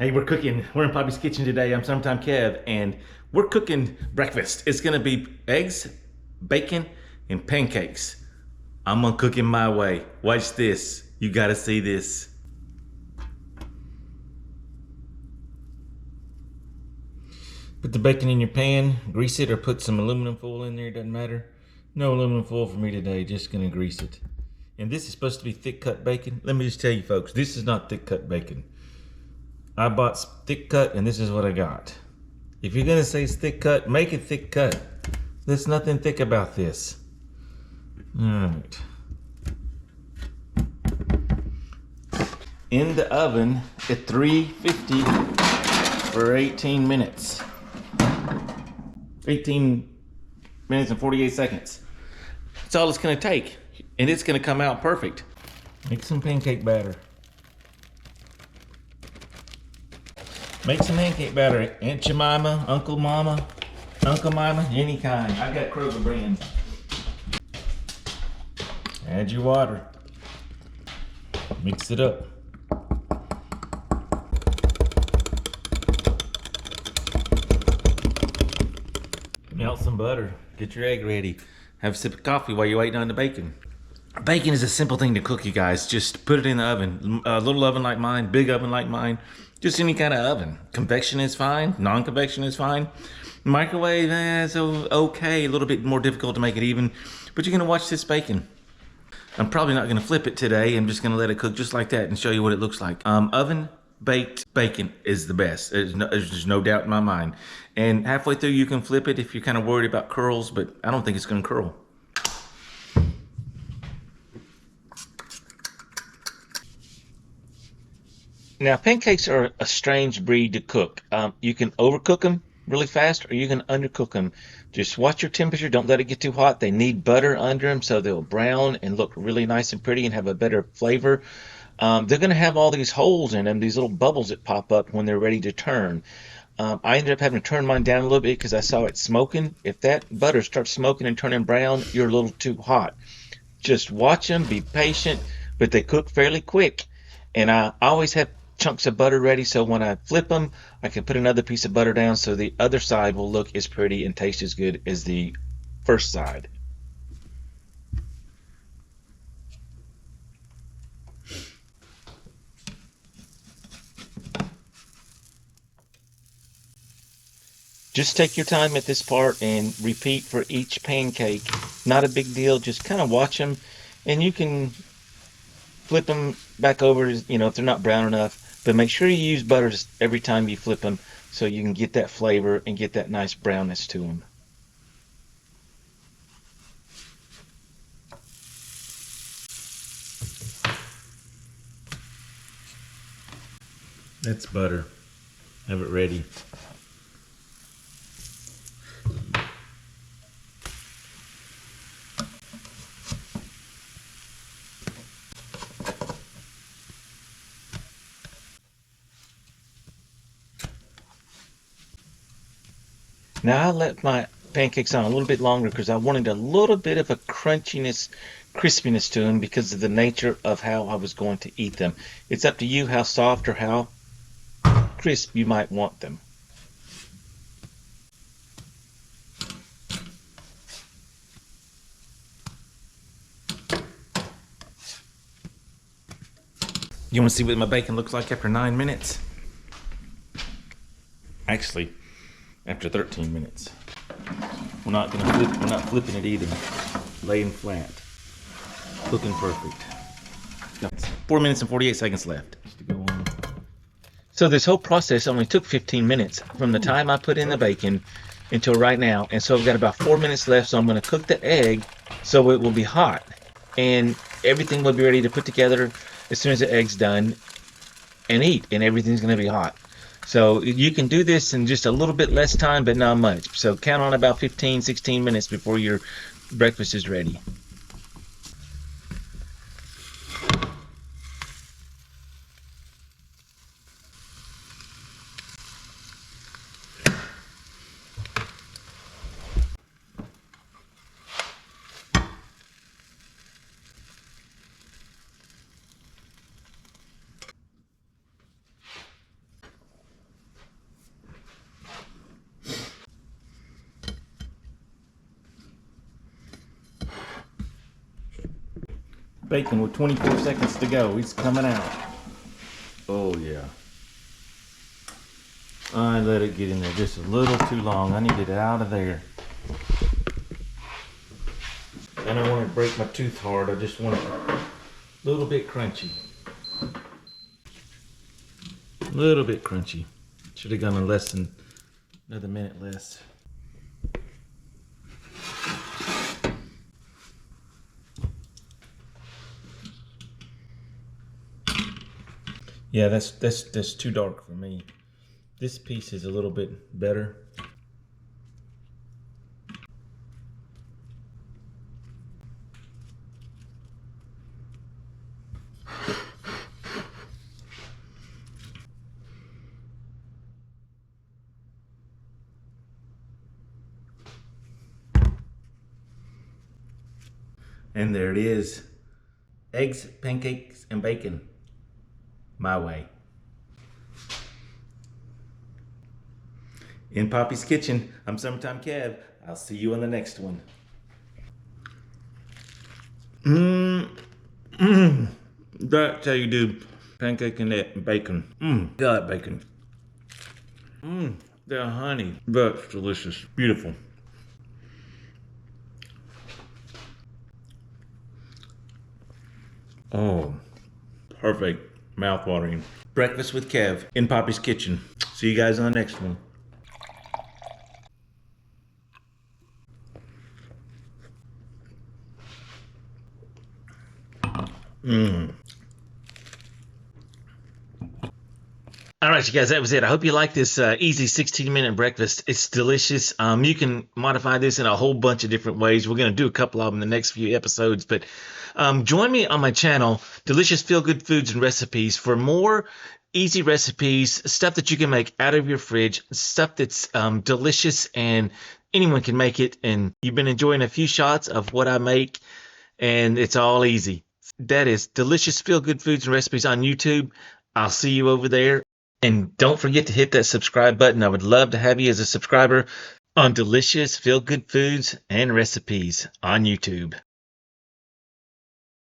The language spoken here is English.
Hey, we're cooking. We're in Poppy's kitchen today. I'm Sometime Kev, and we're cooking breakfast. It's gonna be eggs, bacon, and pancakes. I'm gonna cook it my way. Watch this. You gotta see this. Put the bacon in your pan, grease it, or put some aluminum foil in there, doesn't matter. No aluminum foil for me today, just gonna grease it. And this is supposed to be thick cut bacon. Let me just tell you folks, this is not thick cut bacon. I bought thick cut and this is what I got. If you're gonna say it's thick cut, make it thick cut. There's nothing thick about this. All right. In the oven at 350 for 18 minutes. 18 minutes and 48 seconds. That's all it's gonna take. And it's gonna come out perfect. Make some pancake batter. Make some pancake batter. Aunt Jemima, Uncle Mama, any kind. I got Kroger brand. Add your water. Mix it up. Melt some butter. Get your egg ready. Have a sip of coffee while you're waiting on the bacon. Bacon is a simple thing to cook, you guys. Just put it in the oven. A little oven like mine, big oven like mine. Just any kind of oven. Convection is fine. Non-convection is fine. Microwave, it's okay. A little bit more difficult to make it even. But you're going to watch this bacon. I'm probably not going to flip it today. I'm just going to let it cook just like that and show you what it looks like. Oven baked bacon is the best. There's no doubt in my mind. And halfway through you can flip it if you're kind of worried about curls, but I don't think it's going to curl. Now, pancakes are a strange breed to cook. You can overcook them really fast or you can undercook them. Just watch your temperature. Don't let it get too hot. They need butter under them so they'll brown and look really nice and pretty and have a better flavor. They're going to have all these holes in them, these little bubbles that pop up when they're ready to turn. I ended up having to turn mine down a little bit because I saw it smoking. If that butter starts smoking and turning brown, you're a little too hot. Just watch them, be patient, but they cook fairly quick. And I always have chunks of butter ready, so when I flip them, I can put another piece of butter down so the other side will look as pretty and taste as good as the first side. Just take your time at this part and repeat for each pancake. Not a big deal, just kind of watch them, and you can flip them back over, if they're not brown enough. But make sure you use butter every time you flip them so you can get that flavor and get that nice brownness to them. That's butter. Have it ready. Now I let my pancakes on a little bit longer because I wanted a little bit of a crunchiness, crispiness to them because of the nature of how I was going to eat them. It's up to you how soft or how crisp you might want them. You want to see what my bacon looks like after 9 minutes? Actually, after 13 minutes. We're not flipping it either. Laying flat. Looking perfect. 4 minutes and 48 seconds left. So this whole process only took 15 minutes from the time I put in the bacon until right now. And so I've got about 4 minutes left, so I'm going to cook the egg so it will be hot. And everything will be ready to put together as soon as the egg's done and eat. And everything's going to be hot. So you can do this in just a little bit less time, but not much. So count on about 15, 16 minutes before your breakfast is ready. Bacon with 24 seconds to go. He's coming out. Oh yeah. I let it get in there just a little too long. I need it out of there. I don't want to break my tooth hard. I just want it a little bit crunchy. A little bit crunchy. Should have gone in less than another minute less. Yeah, that's too dark for me. This piece is a little bit better. And there it is. Eggs, pancakes, and bacon. My way. In Poppy's Kitchen, I'm Summertime Kev. I'll see you on the next one. That's how you do pancake and bacon. God, bacon. The honey. That's delicious. Beautiful. Oh, perfect. Mouth-watering. Breakfast with Kev in Poppy's Kitchen. See you guys on the next one. All right, you guys, that was it. I hope you like this easy 16-minute breakfast. It's delicious. You can modify this in a whole bunch of different ways. We're going to do a couple of them in the next few episodes, but join me on my channel, Delicious Feel Good Foods and Recipes, for more easy recipes, stuff that you can make out of your fridge, stuff that's delicious and anyone can make it. And you've been enjoying a few shots of what I make, and it's all easy. That is Delicious Feel Good Foods and Recipes on YouTube. I'll see you over there. And don't forget to hit that subscribe button. I would love to have you as a subscriber on Delicious Feel Good Foods and Recipes on YouTube.